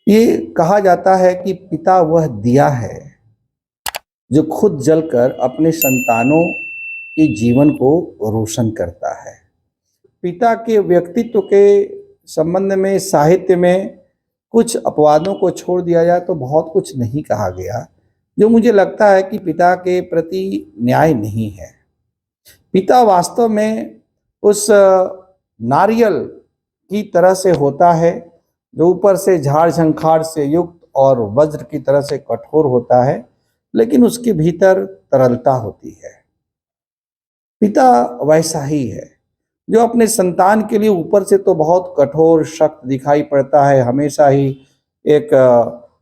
ये कहा जाता है कि पिता वह दिया है जो खुद जलकर अपने संतानों के जीवन को रोशन करता है। पिता के व्यक्तित्व के संबंध में साहित्य में कुछ अपवादों को छोड़ दिया जाए तो बहुत कुछ नहीं कहा गया, जो मुझे लगता है कि पिता के प्रति न्याय नहीं है। पिता वास्तव में उस नारियल की तरह से होता है जो ऊपर से झाड़ झंखाड़ से युक्त और वज्र की तरह से कठोर होता है, लेकिन उसके भीतर तरलता होती है। पिता वैसा ही है जो अपने संतान के लिए ऊपर से तो बहुत कठोर शक्त दिखाई पड़ता है, हमेशा ही एक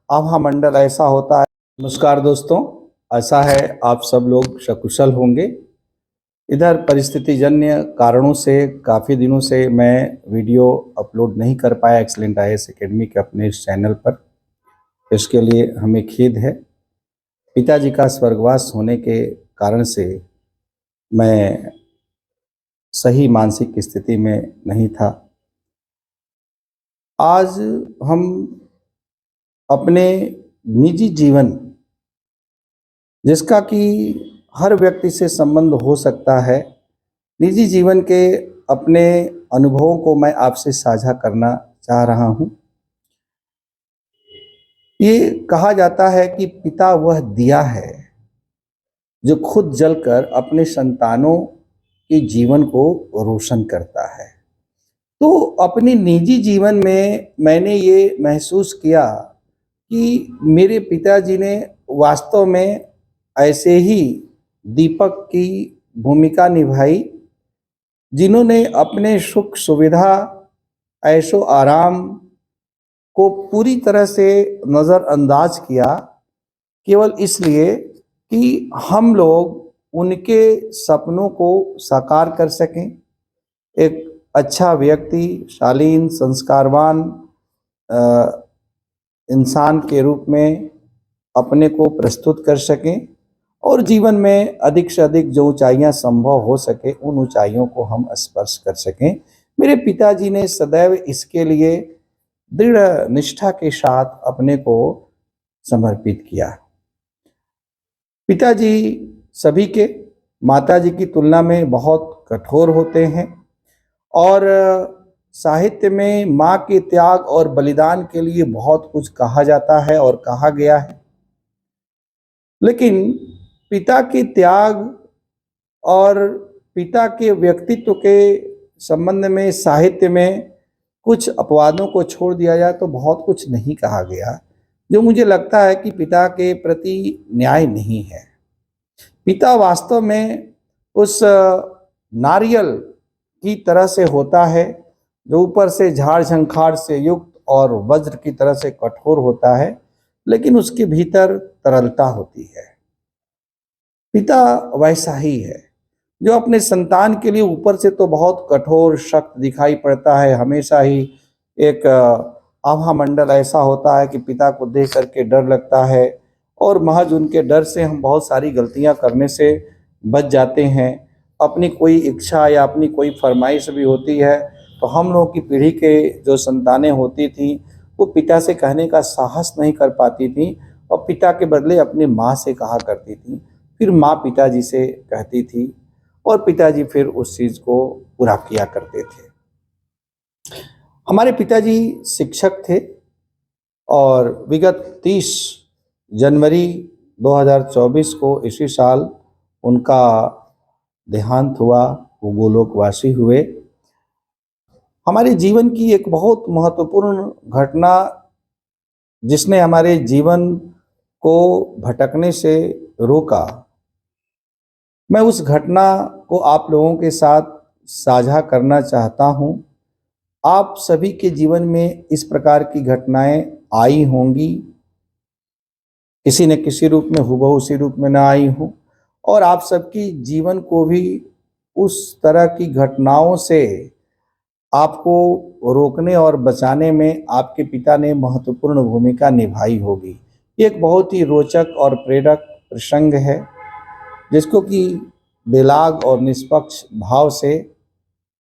आभा मंडल ऐसा होता है। नमस्कार दोस्तों, ऐसा है आप सब लोग सकुशल होंगे। इधर परिस्थितिजन्य कारणों से काफ़ी दिनों से मैं वीडियो अपलोड नहीं कर पाया एक्सीलेंट आईएएस एकेडमी के अपने इस चैनल पर। इसके लिए हमें खेद है। पिताजी का स्वर्गवास होने के कारण से मैं सही मानसिक स्थिति में नहीं था। आज हम अपने निजी जीवन, जिसका कि हर व्यक्ति से संबंध हो सकता है, निजी जीवन के अपने अनुभवों को मैं आपसे साझा करना चाह रहा हूँ। ये कहा जाता है कि पिता वह दिया है जो खुद जलकर अपने संतानों के जीवन को रोशन करता है। तो अपने निजी जीवन में मैंने ये महसूस किया कि मेरे पिताजी ने वास्तव में ऐसे ही दीपक की भूमिका निभाई, जिन्होंने अपने सुख सुविधा, ऐशो आराम को पूरी तरह से नज़रअंदाज किया, केवल इसलिए कि हम लोग उनके सपनों को साकार कर सकें। एक अच्छा व्यक्ति, शालीन, संस्कारवान इंसान के रूप में अपने को प्रस्तुत कर सकें और जीवन में अधिक से अधिक जो ऊंचाइयां संभव हो सके उन ऊंचाइयों को हम स्पर्श कर सकें। मेरे पिताजी ने सदैव इसके लिए दृढ़ निष्ठा के साथ अपने को समर्पित किया। पिताजी सभी के माताजी की तुलना में बहुत कठोर होते हैं और साहित्य में माँ के त्याग और बलिदान के लिए बहुत कुछ कहा जाता है और कहा गया है, लेकिन पिता के त्याग और पिता के व्यक्तित्व के संबंध में साहित्य में कुछ अपवादों को छोड़ दिया जाए तो बहुत कुछ नहीं कहा गया, जो मुझे लगता है कि पिता के प्रति न्याय नहीं है। पिता वास्तव में उस नारियल की तरह से होता है जो ऊपर से झाड़ झंखाड़ से युक्त और वज्र की तरह से कठोर होता है, लेकिन उसके भीतर तरलता होती है। पिता वैसा ही है जो अपने संतान के लिए ऊपर से तो बहुत कठोर शक्त दिखाई पड़ता है, हमेशा ही एक आभा मंडल ऐसा होता है कि पिता को देख करके डर लगता है और महज उनके डर से हम बहुत सारी गलतियां करने से बच जाते हैं। अपनी कोई इच्छा या अपनी कोई फरमाइश भी होती है तो हम लोगों की पीढ़ी के जो संतानें होती थी वो पिता से कहने का साहस नहीं कर पाती थी और पिता के बदले अपनी माँ से कहा करती थी, फिर माँ पिताजी से कहती थी और पिताजी फिर उस चीज़ को पूरा किया करते थे। हमारे पिताजी शिक्षक थे और विगत 30 जनवरी 2024 को इसी साल उनका देहांत हुआ, वो गोलोकवासी हुए। हमारे जीवन की एक बहुत महत्वपूर्ण घटना जिसने हमारे जीवन को भटकने से रोका, मैं उस घटना को आप लोगों के साथ साझा करना चाहता हूं। आप सभी के जीवन में इस प्रकार की घटनाएं आई होंगी, किसी न किसी रूप में, हुबहू उसी रूप में ना आई हो, और आप सबकी जीवन को भी उस तरह की घटनाओं से आपको रोकने और बचाने में आपके पिता ने महत्वपूर्ण भूमिका निभाई होगी। एक बहुत ही रोचक और प्रेरक प्रसंग है जिसको कि बेलाग और निष्पक्ष भाव से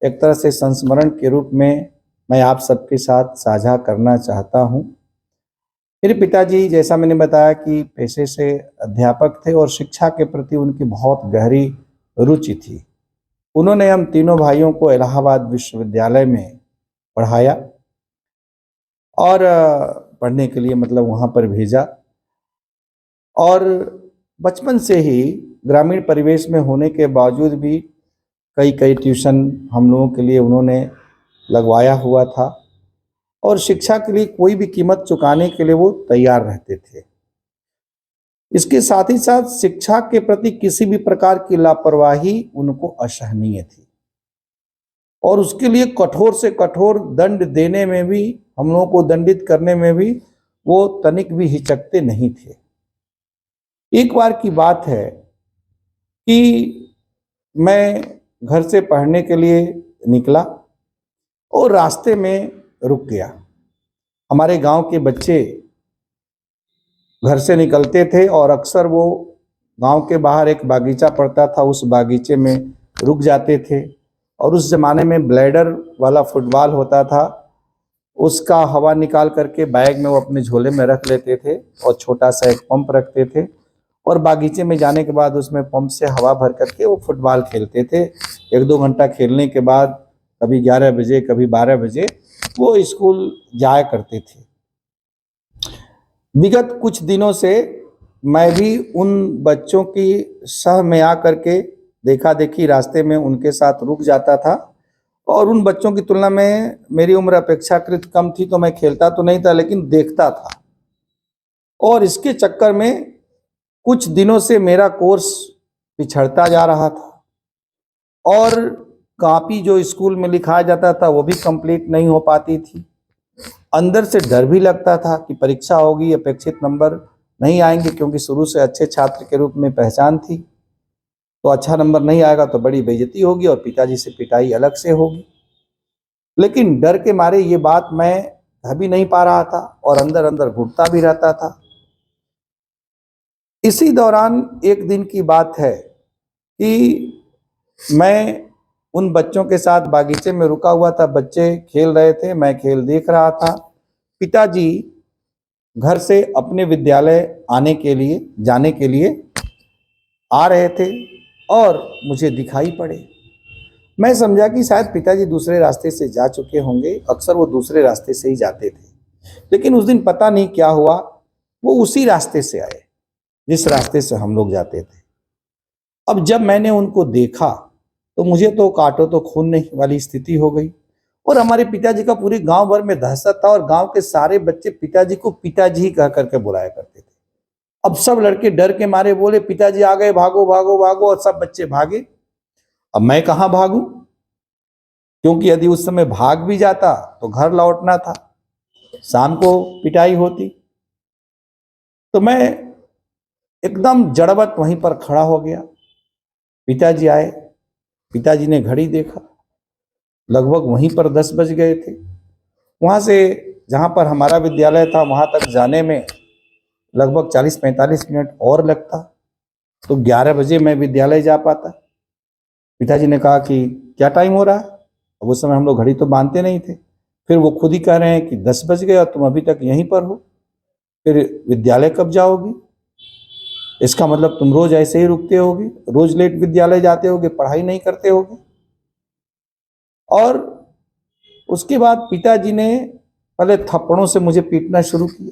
एक तरह से संस्मरण के रूप में मैं आप सबके साथ साझा करना चाहता हूं। मेरे पिताजी, जैसा मैंने बताया, कि पेशे से अध्यापक थे और शिक्षा के प्रति उनकी बहुत गहरी रुचि थी। उन्होंने हम तीनों भाइयों को इलाहाबाद विश्वविद्यालय में पढ़ाया और पढ़ने के लिए मतलब वहाँ पर भेजा। और बचपन से ही ग्रामीण परिवेश में होने के बावजूद भी कई कई ट्यूशन हम लोगों के लिए उन्होंने लगवाया हुआ था और शिक्षा के लिए कोई भी कीमत चुकाने के लिए वो तैयार रहते थे। इसके साथ ही साथ शिक्षा के प्रति किसी भी प्रकार की लापरवाही उनको असहनीय थी और उसके लिए कठोर से कठोर दंड देने में भी, हम लोगों को दंडित करने में भी वो तनिक भी हिचकते नहीं थे। एक बार की बात है कि मैं घर से पढ़ने के लिए निकला और रास्ते में रुक गया। हमारे गांव के बच्चे घर से निकलते थे और अक्सर वो गांव के बाहर एक बागीचा पड़ता था, उस बागीचे में रुक जाते थे और उस ज़माने में ब्लैडर वाला फुटबॉल होता था, उसका हवा निकाल करके बैग में वो अपने झोले में रख लेते थे और छोटा सा एक पंप रखते थे और बागीचे में जाने के बाद उसमें पंप से हवा भर करके वो फुटबॉल खेलते थे। 1-2 घंटा खेलने के बाद कभी 11 बजे कभी 12 बजे वो स्कूल जाया करते थे। विगत कुछ दिनों से मैं भी उन बच्चों की सह में आकर के देखा देखी रास्ते में उनके साथ रुक जाता था और उन बच्चों की तुलना में मेरी उम्र अपेक्षाकृत कम थी, तो मैं खेलता तो नहीं था लेकिन देखता था। और इसके चक्कर में कुछ दिनों से मेरा कोर्स पिछड़ता जा रहा था और कॉपी जो स्कूल में लिखाया जाता था वो भी कंप्लीट नहीं हो पाती थी। अंदर से डर भी लगता था कि परीक्षा होगी, अपेक्षित नंबर नहीं आएंगे, क्योंकि शुरू से अच्छे छात्र के रूप में पहचान थी। तो अच्छा नंबर नहीं आएगा तो बड़ी बेइज्जती होगी और पिताजी से पिटाई अलग से होगी। लेकिन डर के मारे ये बात मैं कह भी नहीं पा रहा था और अंदर अंदर घुटता भी रहता था। इसी दौरान एक दिन की बात है कि मैं उन बच्चों के साथ बागीचे में रुका हुआ था, बच्चे खेल रहे थे, मैं खेल देख रहा था। पिताजी घर से अपने विद्यालय जाने के लिए आ रहे थे और मुझे दिखाई पड़े। मैं समझा कि शायद पिताजी दूसरे रास्ते से जा चुके होंगे, अक्सर वो दूसरे रास्ते से ही जाते थे। लेकिन उस दिन पता नहीं क्या हुआ, वो उसी रास्ते से आए जिस रास्ते से हम लोग जाते थे। अब जब मैंने उनको देखा तो मुझे तो काटो तो खून नहीं वाली स्थिति हो गई और हमारे पिताजी का पूरे गांव भर में दहशत था और गांव के सारे बच्चे पिताजी को पिताजी ही कह करके बुलाया करते थे। अब सब लड़के डर के मारे बोले, पिताजी आ गए, भागो भागो भागो, और सब बच्चे भागे। अब मैं कहाँ भागूं, क्योंकि यदि उस समय भाग भी जाता तो घर लौटना था, शाम को पिटाई होती। तो मैं एकदम जड़वत वहीं पर खड़ा हो गया। पिताजी आए, पिताजी ने घड़ी देखा, लगभग वहीं पर 10 बज गए थे। वहाँ से जहाँ पर हमारा विद्यालय था वहाँ तक जाने में लगभग 40-45 मिनट और लगता, तो 11 बजे मैं विद्यालय जा पाता। पिताजी ने कहा कि क्या टाइम हो रहा है। अब उस समय हम लोग घड़ी तो बांधते नहीं थे। फिर वो खुद ही कह रहे हैं कि 10 बज गए और तुम अभी तक यहीं पर हो, फिर विद्यालय कब जाओगी? इसका मतलब तुम रोज ऐसे ही रुकते होगे, रोज लेट विद्यालय जाते होगे, पढ़ाई नहीं करते होगे। और उसके बाद पिताजी ने पहले थप्पड़ों से मुझे पीटना शुरू किया।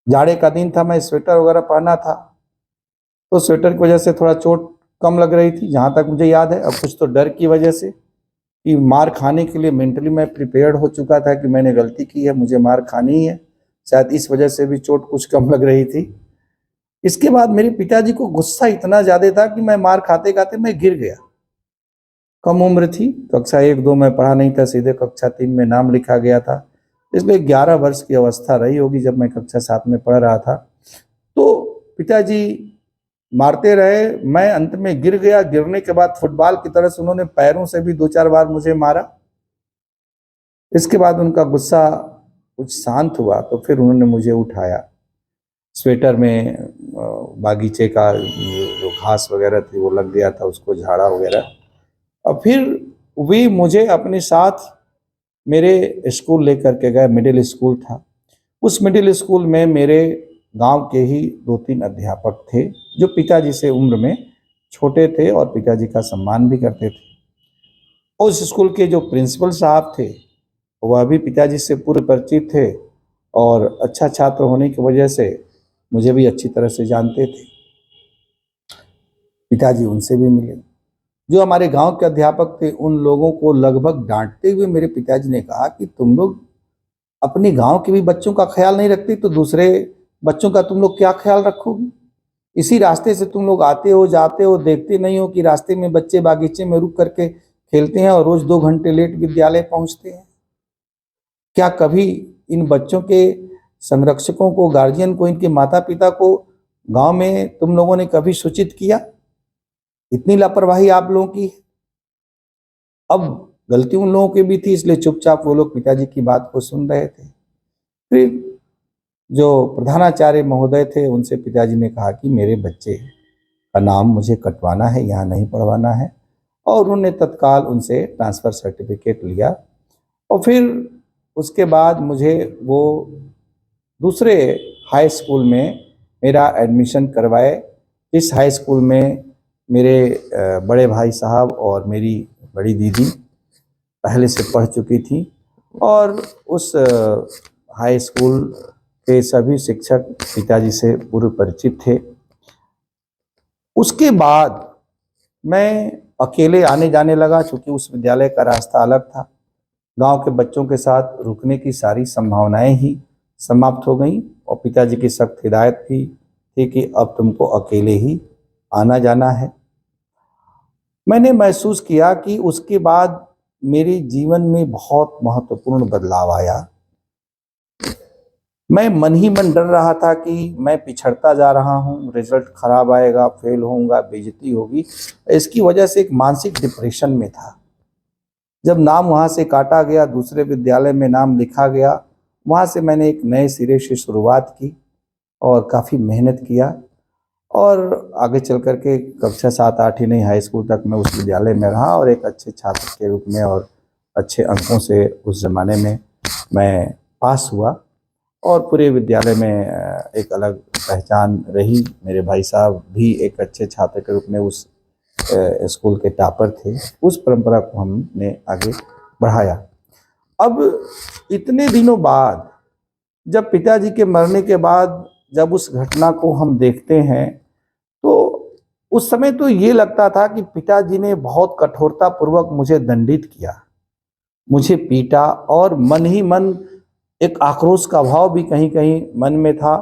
जाड़े का दिन था, मैं स्वेटर वगैरह पहना था, तो स्वेटर की वजह से थोड़ा चोट कम लग रही थी जहाँ तक मुझे याद है। अब कुछ तो डर की वजह से कि मार खाने के लिए मेंटली मैं प्रिपेयर्ड हो चुका था कि मैंने गलती की है, मुझे मार खानी ही है, शायद इस वजह से भी चोट कुछ कम लग रही थी। इसके बाद मेरे पिताजी को गुस्सा इतना ज़्यादा था कि मैं मार खाते खाते मैं गिर गया। कम उम्र थी, कक्षा 1-2 में पढ़ा नहीं था, सीधे कक्षा 3 में नाम लिखा गया था, इसलिए 11 वर्ष की अवस्था रही होगी जब मैं कक्षा 7 में पढ़ रहा था। तो पिताजी मारते रहे, मैं अंत में गिर गया। गिरने के बाद फुटबॉल की तरह से उन्होंने पैरों से भी 2-4 बार मुझे मारा। इसके बाद उनका गुस्सा कुछ शांत हुआ तो फिर उन्होंने मुझे उठाया, स्वेटर में बागीचे का जो घास वगैरह थी वो लग गया था, उसको झाड़ा वगैरह। और फिर वे मुझे अपने साथ मेरे स्कूल लेकर के गए, मिडिल स्कूल था, उस मिडिल स्कूल में मेरे गांव के ही 2-3 अध्यापक थे जो पिताजी से उम्र में छोटे थे और पिताजी का सम्मान भी करते थे। उस स्कूल के जो प्रिंसिपल साहब थे वह भी पिताजी से पूर्व परिचित थे और अच्छा छात्र होने की वजह से मुझे भी अच्छी तरह से जानते थे। पिताजी उनसे भी मिले। जो हमारे गांव के अध्यापक थे उन लोगों को लगभग डांटते हुए मेरे पिताजी ने कहा कि तुम लोग अपने गांव के भी बच्चों का ख्याल नहीं रखते तो दूसरे बच्चों का तुम लोग क्या ख्याल रखोगे। इसी रास्ते से तुम लोग आते हो जाते हो, देखते नहीं हो कि रास्ते में बच्चे बागीचे में रुक करके खेलते हैं और रोज 2 घंटे लेट विद्यालय पहुंचते हैं। क्या कभी इन बच्चों के संरक्षकों को, गार्जियन को, इनके माता पिता को गांव में तुम लोगों ने कभी सूचित किया? इतनी लापरवाही आप लोगों की। अब गलती उन लोगों की भी थी, इसलिए चुपचाप वो लोग पिताजी की बात को सुन रहे थे। फिर जो प्रधानाचार्य महोदय थे उनसे पिताजी ने कहा कि मेरे बच्चे का नाम मुझे कटवाना है, यहाँ नहीं पढ़वाना है, और उन्होंने तत्काल उनसे ट्रांसफ़र सर्टिफिकेट लिया। और फिर उसके बाद मुझे वो दूसरे हाई स्कूल में मेरा एडमिशन करवाए। इस हाई स्कूल में मेरे बड़े भाई साहब और मेरी बड़ी दीदी पहले से पढ़ चुकी थी और उस हाई स्कूल के सभी शिक्षक पिताजी से पूर्व परिचित थे। उसके बाद मैं अकेले आने जाने लगा, चूँकि उस विद्यालय का रास्ता अलग था। गांव के बच्चों के साथ रुकने की सारी संभावनाएं ही समाप्त हो गईं और पिताजी की सख्त हिदायत भी थी कि अब तुमको अकेले ही आना जाना है। मैंने महसूस किया कि उसके बाद मेरे जीवन में बहुत महत्वपूर्ण बदलाव आया। मैं मन ही मन डर रहा था कि मैं पिछड़ता जा रहा हूँ, रिजल्ट खराब आएगा, फेल होऊंगा, बेइज्जती होगी। इसकी वजह से एक मानसिक डिप्रेशन में था। जब नाम वहाँ से काटा गया, दूसरे विद्यालय में नाम लिखा गया, वहाँ से मैंने एक नए सिरे से शुरुआत की और काफ़ी मेहनत किया और आगे चल कर के कक्षा 7, 8 ही नहीं, हाई स्कूल तक मैं उस विद्यालय में रहा और एक अच्छे छात्र के रूप में और अच्छे अंकों से उस ज़माने में मैं पास हुआ और पूरे विद्यालय में एक अलग पहचान रही। मेरे भाई साहब भी एक अच्छे छात्र के रूप में उस स्कूल के टॉपर थे। उस परंपरा को हमने आगे बढ़ाया। अब इतने दिनों बाद जब पिताजी के मरने के बाद जब उस घटना को हम देखते हैं तो उस समय तो ये लगता था कि पिताजी ने बहुत कठोरता पूर्वक मुझे दंडित किया, मुझे पीटा और मन ही मन एक आक्रोश का भाव भी कहीं कहीं मन में था।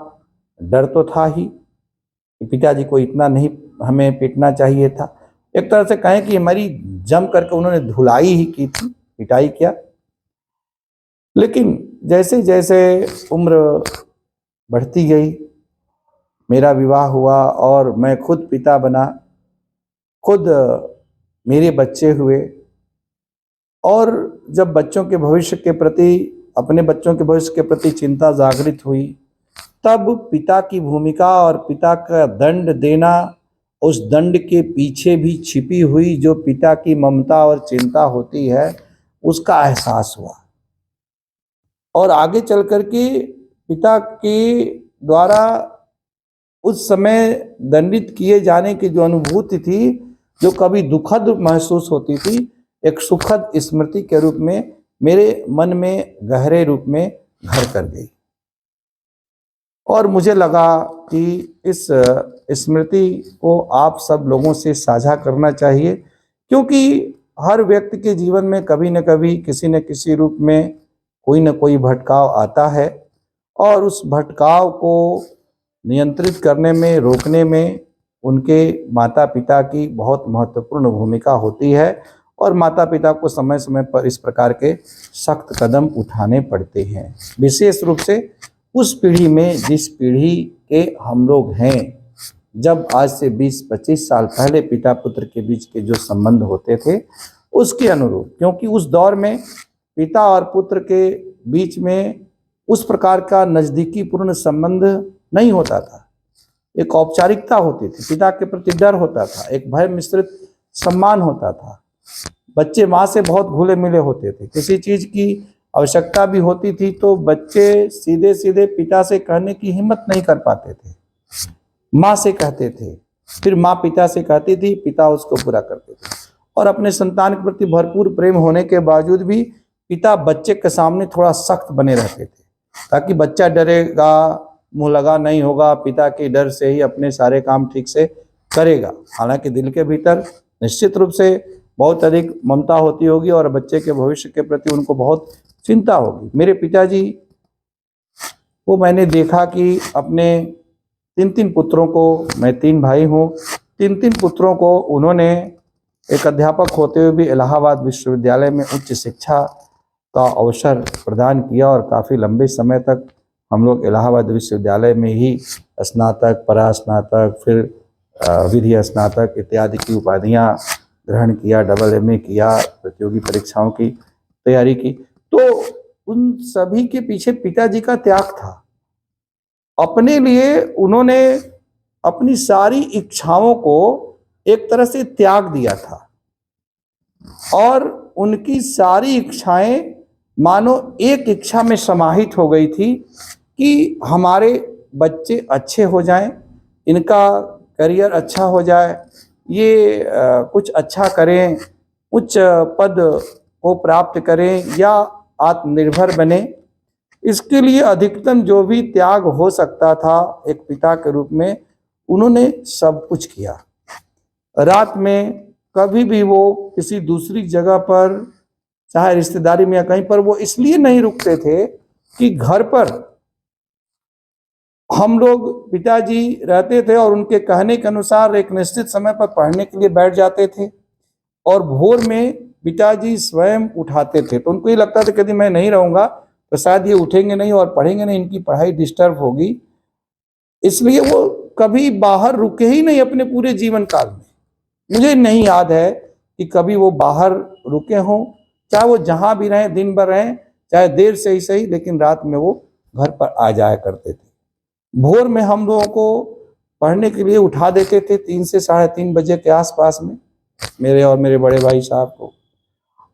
डर तो था ही कि पिताजी को इतना नहीं हमें पीटना चाहिए था। एक तरह से कहें कि हमारी जम करके उन्होंने धुलाई ही की थी, पिटाई किया। लेकिन जैसे जैसे उम्र बढ़ती गई, मेरा विवाह हुआ और मैं खुद पिता बना, खुद मेरे बच्चे हुए और जब बच्चों के भविष्य के प्रति, अपने बच्चों के भविष्य के प्रति चिंता जागृत हुई, तब पिता की भूमिका और पिता का दंड देना, उस दंड के पीछे भी छिपी हुई जो पिता की ममता और चिंता होती है, उसका एहसास हुआ। और आगे चल कर के पिता के द्वारा उस समय दंडित किए जाने की जो अनुभूति थी, जो कभी दुखद महसूस होती थी, एक सुखद स्मृति के रूप में मेरे मन में गहरे रूप में घर कर गई। और मुझे लगा कि इस स्मृति को आप सब लोगों से साझा करना चाहिए, क्योंकि हर व्यक्ति के जीवन में कभी न कभी किसी न किसी रूप में कोई न कोई भटकाव आता है और उस भटकाव को नियंत्रित करने में, रोकने में उनके माता पिता की बहुत महत्वपूर्ण भूमिका होती है और माता पिता को समय समय पर इस प्रकार के सख्त कदम उठाने पड़ते हैं। विशेष रूप से उस पीढ़ी में जिस पीढ़ी के हम लोग हैं, जब आज से 20-25 साल पहले पिता पुत्र के बीच के जो संबंध होते थे उसके अनुरूप, क्योंकि उस दौर में पिता और पुत्र के बीच में उस प्रकार का नज़दीकी पूर्ण संबंध नहीं होता था। एक औपचारिकता होती थी, पिता के प्रति डर होता था, एक भय मिश्रित सम्मान होता था। बच्चे माँ से बहुत घुले मिले होते थे, किसी चीज़ की आवश्यकता भी होती थी तो बच्चे सीधे सीधे पिता से कहने की हिम्मत नहीं कर पाते थे, माँ से कहते थे, फिर माँ पिता से कहती थी, पिता उसको पूरा करते थे। और अपने संतान के प्रति भरपूर प्रेम होने के बावजूद भी पिता बच्चे के सामने थोड़ा सख्त बने रहते थे, ताकि बच्चा डरेगा, मुंह लगा नहीं होगा, पिता के डर से ही अपने सारे काम ठीक से करेगा। हालांकि दिल के भीतर निश्चित रूप से बहुत अधिक ममता होती होगी और बच्चे के भविष्य के प्रति उनको बहुत चिंता होगी। मेरे पिताजी को मैंने देखा कि अपने 3 पुत्रों को, मैं 3 भाई हूँ, 3 पुत्रों को उन्होंने एक अध्यापक होते हुए भी इलाहाबाद विश्वविद्यालय में उच्च शिक्षा का अवसर प्रदान किया और काफ़ी लंबे समय तक हम लोग इलाहाबाद विश्वविद्यालय में ही स्नातक, परास्नातक, फिर विधि स्नातक इत्यादि की उपाधियाँ ग्रहण किया, AA किया, प्रतियोगी परीक्षाओं की तैयारी की। तो उन सभी के पीछे पिताजी का त्याग था। अपने लिए उन्होंने अपनी सारी इच्छाओं को एक तरह से त्याग दिया था और उनकी सारी इच्छाएं मानो एक इच्छा में समाहित हो गई थी कि हमारे बच्चे अच्छे हो जाएं, इनका करियर अच्छा हो जाए, ये कुछ अच्छा करें, उच्च पद को प्राप्त करें या आत्मनिर्भर बने। इसके लिए अधिकतम जो भी त्याग हो सकता था एक पिता के रूप में, उन्होंने सब कुछ किया। रात में कभी भी वो किसी दूसरी जगह पर, चाहे रिश्तेदारी में या कहीं पर, वो इसलिए नहीं रुकते थे कि घर पर हम लोग, पिताजी रहते थे और उनके कहने के अनुसार एक निश्चित समय पर पढ़ने के लिए बैठ जाते थे और भोर में पिताजी स्वयं उठाते थे। तो उनको ये लगता था कि यदि मैं नहीं रहूंगा तो शायद ये उठेंगे नहीं और पढ़ेंगे नहीं, इनकी पढ़ाई डिस्टर्ब होगी। इसलिए वो कभी बाहर रुके ही नहीं अपने पूरे जीवन काल में। मुझे नहीं याद है कि कभी वो बाहर रुके हों, चाहे वो जहां भी रहें, दिन भर रहें, चाहे देर से ही सही, लेकिन रात में वो घर पर आ जाया करते थे। भोर में हम लोगों को पढ़ने के लिए उठा देते थे 3 से 3:30 बजे के आसपास में, मेरे और मेरे बड़े भाई साहब को।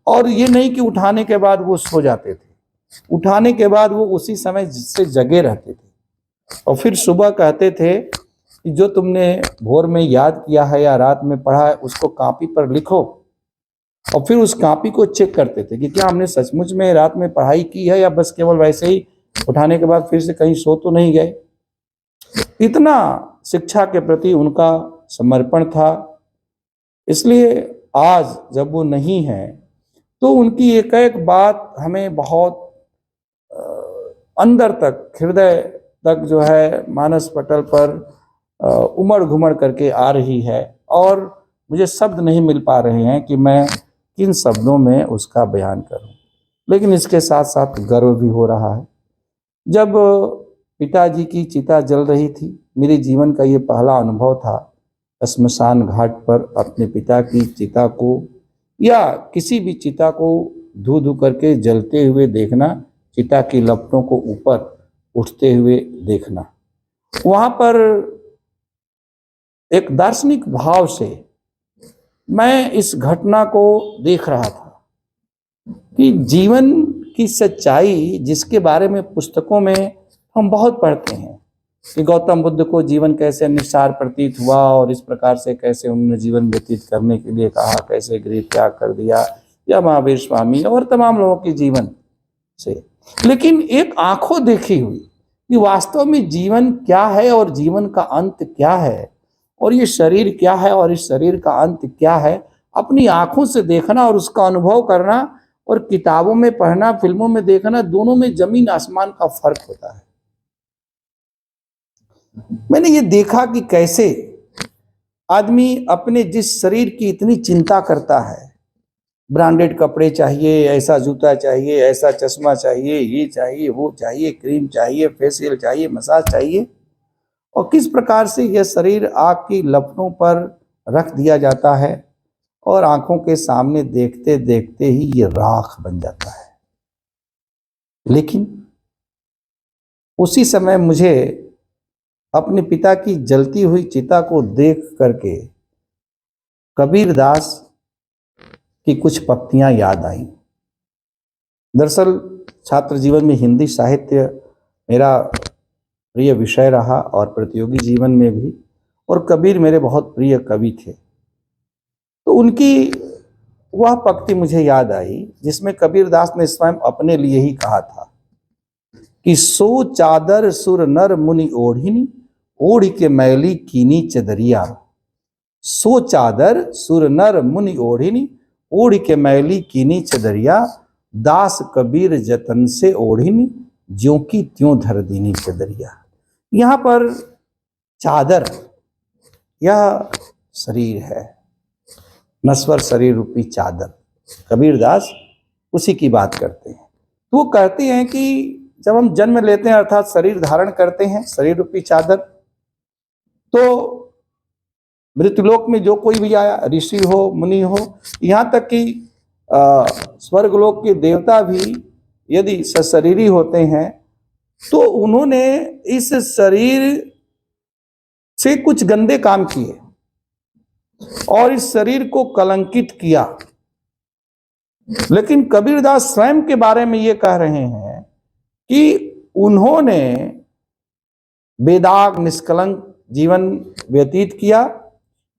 और ये नहीं कि उठाने के बाद वो सो जाते थे, उठाने के बाद वो उसी समय से जगे रहते थे और फिर सुबह कहते थे कि जो तुमने भोर में याद किया है या रात में पढ़ा है उसको कॉपी पर लिखो। और फिर उस कॉपी को चेक करते थे कि क्या हमने सचमुच में रात में पढ़ाई की है या बस केवल वैसे ही उठाने के बाद फिर से कहीं सो तो नहीं गए। इतना शिक्षा के प्रति उनका समर्पण था। इसलिए आज जब वो नहीं है तो उनकी एक एक बात हमें बहुत अंदर तक, हृदय तक जो है, मानस पटल पर उमड़ घुमड़ करके आ रही है और मुझे शब्द नहीं मिल पा रहे हैं कि मैं किन शब्दों में उसका बयान करूं। लेकिन इसके साथ साथ गर्व भी हो रहा है। जब पिताजी की चिता जल रही थी, मेरे जीवन का ये पहला अनुभव था श्मशान घाट पर अपने पिता की चिता को या किसी भी चिता को धू धू करके जलते हुए देखना, चिता की लपटों को ऊपर उठते हुए देखना। वहां पर एक दार्शनिक भाव से मैं इस घटना को देख रहा था कि जीवन की सच्चाई, जिसके बारे में पुस्तकों में हम बहुत पढ़ते हैं कि गौतम बुद्ध को जीवन कैसे निस्सार प्रतीत हुआ और इस प्रकार से कैसे उन्होंने जीवन व्यतीत करने के लिए कहा, कैसे गृह त्याग कर दिया, या महावीर स्वामी और तमाम लोगों के जीवन से। लेकिन एक आंखों देखी हुई कि वास्तव में जीवन क्या है और जीवन का अंत क्या है और ये शरीर क्या है और इस शरीर का अंत क्या है, अपनी आंखों से देखना और उसका अनुभव करना और किताबों में पढ़ना, फिल्मों में देखना, दोनों में जमीन आसमान का फर्क होता है। मैंने ये देखा कि कैसे आदमी अपने जिस शरीर की इतनी चिंता करता है, ब्रांडेड कपड़े चाहिए, ऐसा जूता चाहिए, ऐसा चश्मा चाहिए, ये चाहिए, वो चाहिए, क्रीम चाहिए, फेशियल चाहिए, मसाज चाहिए, और किस प्रकार से यह शरीर आग की लपटों पर रख दिया जाता है और आंखों के सामने देखते देखते ही ये राख बन जाता है। लेकिन उसी समय मुझे अपने पिता की जलती हुई चिता को देख करके कबीरदास की कुछ पंक्तियां याद आई। दरअसल छात्र जीवन में हिंदी साहित्य मेरा प्रिय विषय रहा और प्रतियोगी जीवन में भी, और कबीर मेरे बहुत प्रिय कवि थे। तो उनकी वह पंक्ति मुझे याद आई जिसमें कबीरदास ने स्वयं अपने लिए ही कहा था कि सो चादर सुर नर मुनि ओढ़िनी, ओढ़ के मैली कीनी चदरिया। सो चादर सुर नर मुनि ओढ़िनी, ओढ़ के मैली कीनी चदरिया। दास कबीर जतन से ओढ़िनी, ज्यों की त्यों धर दीनी चदरिया। यहाँ पर चादर यह शरीर है, नश्वर शरीर रूपी चादर। कबीरदास उसी की बात करते हैं। तो वो कहते हैं कि जब हम जन्म लेते हैं अर्थात शरीर धारण करते हैं, शरीर रूपी चादर, तो मृत्युलोक में जो कोई भी आया, ऋषि हो मुनि हो, यहाँ तक कि स्वर्गलोक के देवता भी यदि सशरीरी होते हैं तो उन्होंने इस शरीर से कुछ गंदे काम किए और इस शरीर को कलंकित किया। लेकिन कबीरदास स्वयं के बारे में ये कह रहे हैं कि उन्होंने बेदाग निष्कलंक जीवन व्यतीत किया।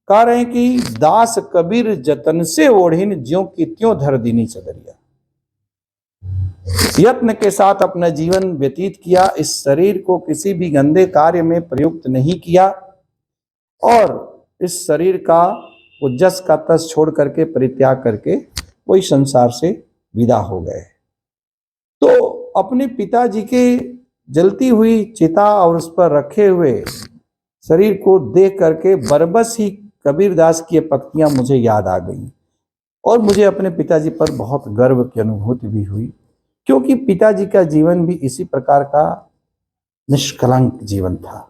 कह रहे हैं कि दास कबीर जतन से ओढ़िन, ज्यों की त्यों धर दीनी चदरिया। यत्न के साथ अपना जीवन व्यतीत किया, इस शरीर को किसी भी गंदे कार्य में प्रयुक्त नहीं किया और इस शरीर का वो जस का तस छोड़ करके परित्याग करके वही संसार से विदा हो गए। तो अपने पिताजी के जलती हुई चिता और उस पर रखे हुए शरीर को देख करके बरबस ही कबीरदास की पंक्तियां मुझे याद आ गई और मुझे अपने पिताजी पर बहुत गर्व की अनुभूति भी हुई, क्योंकि पिताजी का जीवन भी इसी प्रकार का निष्कलंक जीवन था।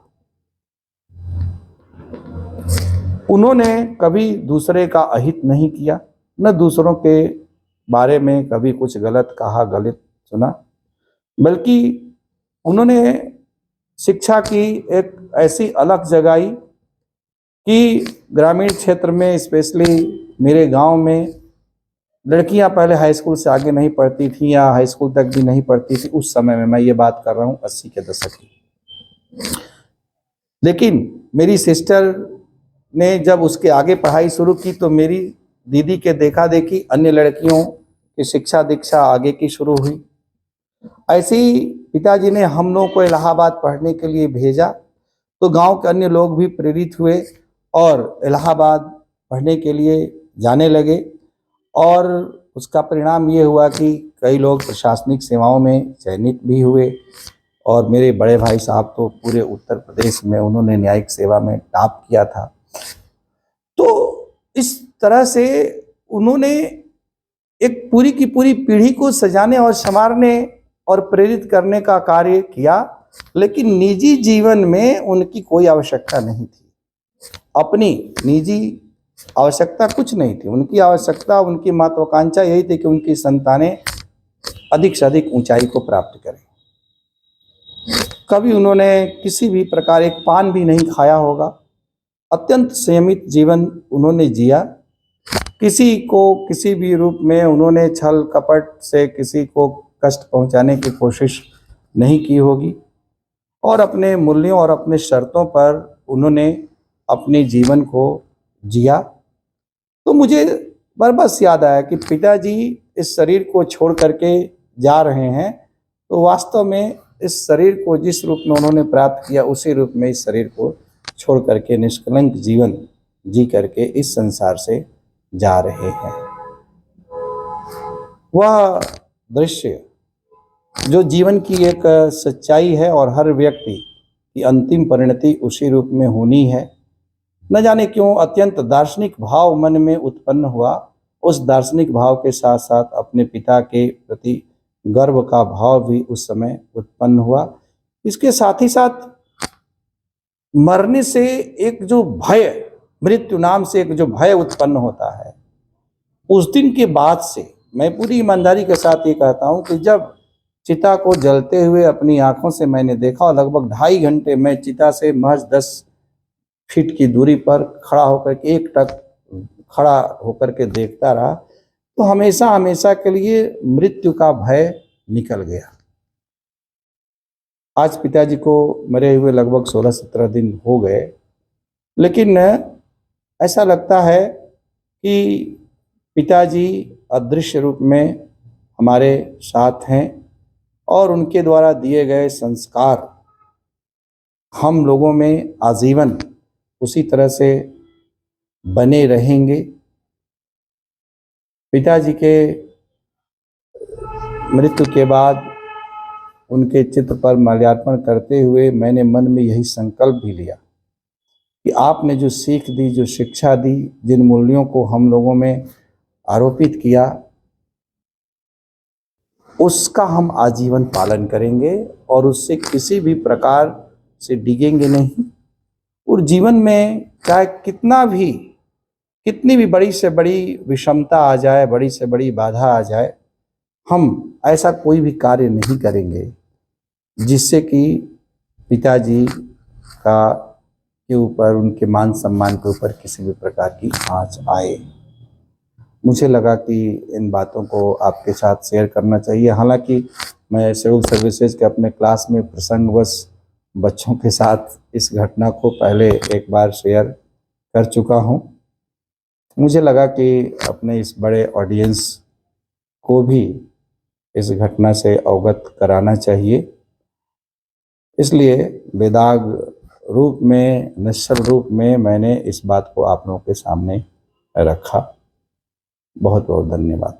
उन्होंने कभी दूसरे का अहित नहीं किया, न दूसरों के बारे में कभी कुछ गलत कहा, गलत सुना, बल्कि उन्होंने शिक्षा की एक ऐसी अलख जगाई कि ग्रामीण क्षेत्र में, स्पेशली मेरे गांव में, लड़कियां पहले हाई स्कूल से आगे नहीं पढ़ती थी या हाई स्कूल तक भी नहीं पढ़ती थी उस समय में। मैं ये बात कर रहा हूँ 80 के दशक की। लेकिन मेरी सिस्टर ने जब उसके आगे पढ़ाई शुरू की तो मेरी दीदी के देखा देखी अन्य लड़कियों की शिक्षा दीक्षा आगे की शुरू हुई। ऐसे ही पिताजी ने हम लोगों को इलाहाबाद पढ़ने के लिए भेजा, तो गांव के अन्य लोग भी प्रेरित हुए और इलाहाबाद पढ़ने के लिए जाने लगे और उसका परिणाम ये हुआ कि कई लोग प्रशासनिक सेवाओं में चयनित भी हुए और मेरे बड़े भाई साहब तो पूरे उत्तर प्रदेश में उन्होंने न्यायिक सेवा में टॉप किया था। तो इस तरह से उन्होंने एक पूरी की पूरी पीढ़ी को सजाने और संवारने और प्रेरित करने का कार्य किया, लेकिन निजी जीवन में उनकी कोई आवश्यकता नहीं थी। अपनी निजी आवश्यकता कुछ नहीं थी, उनकी आवश्यकता, उनकी महत्वाकांक्षा यही थी कि उनकी संतानें अधिक से अधिक ऊंचाई को प्राप्त करें। कभी उन्होंने किसी भी प्रकार एक पान भी नहीं खाया होगा। अत्यंत संयमित जीवन उन्होंने जिया। किसी को किसी भी रूप में उन्होंने छल कपट से किसी को कष्ट पहुंचाने की कोशिश नहीं की होगी और अपने मूल्यों और अपने शर्तों पर उन्होंने अपने जीवन को जिया। तो मुझे बस याद आया कि पिताजी इस शरीर को छोड़ करके जा रहे हैं, तो वास्तव में इस शरीर को जिस रूप में उन्होंने प्राप्त किया उसी रूप में इस शरीर को छोड़ करके निष्कलंक जीवन जी करके इस संसार से जा रहे हैं। वह दृश्य जो जीवन की एक सच्चाई है और हर व्यक्ति की अंतिम परिणति उसी रूप में होनी है। न जाने क्यों अत्यंत दार्शनिक भाव मन में उत्पन्न हुआ। उस दार्शनिक भाव के साथ साथ अपने पिता के प्रति गर्व का भाव भी उस समय उत्पन्न हुआ। इसके साथ ही साथ मरने से एक जो भय, मृत्यु नाम से एक जो भय उत्पन्न होता है, उस दिन के बाद से मैं पूरी ईमानदारी के साथ ये कहता हूँ कि जब चिता को जलते हुए अपनी आंखों से मैंने देखा और लगभग 2.5 घंटे मैं चिता से महज 10 फीट की दूरी पर खड़ा होकर के एकटक खड़ा होकर के देखता रहा तो हमेशा हमेशा के लिए मृत्यु का भय निकल गया। आज पिताजी को मरे हुए लगभग 16-17 दिन हो गए, लेकिन ऐसा लगता है कि पिताजी अदृश्य रूप में हमारे साथ हैं और उनके द्वारा दिए गए संस्कार हम लोगों में आजीवन उसी तरह से बने रहेंगे। पिताजी के मृत्यु के बाद उनके चित्र पर माल्यार्पण करते हुए मैंने मन में यही संकल्प भी लिया कि आपने जो सीख दी, जो शिक्षा दी, जिन मूल्यों को हम लोगों में आरोपित किया, उसका हम आजीवन पालन करेंगे और उससे किसी भी प्रकार से डिगेंगे नहीं। और जीवन में चाहे कितनी भी बड़ी से बड़ी विषमता आ जाए, बड़ी से बड़ी बाधा आ जाए, हम ऐसा कोई भी कार्य नहीं करेंगे जिससे कि पिताजी के ऊपर, उनके मान सम्मान के ऊपर किसी भी प्रकार की आँच आए। मुझे लगा कि इन बातों को आपके साथ शेयर करना चाहिए। हालांकि मैं सिविल सर्विसेज के अपने क्लास में प्रसंगवश बच्चों के साथ इस घटना को पहले एक बार शेयर कर चुका हूं। मुझे लगा कि अपने इस बड़े ऑडियंस को भी इस घटना से अवगत कराना चाहिए, इसलिए बेदाग रूप में, निश्चल रूप में मैंने इस बात को आप लोगों के सामने रखा। बहुत बहुत धन्यवाद।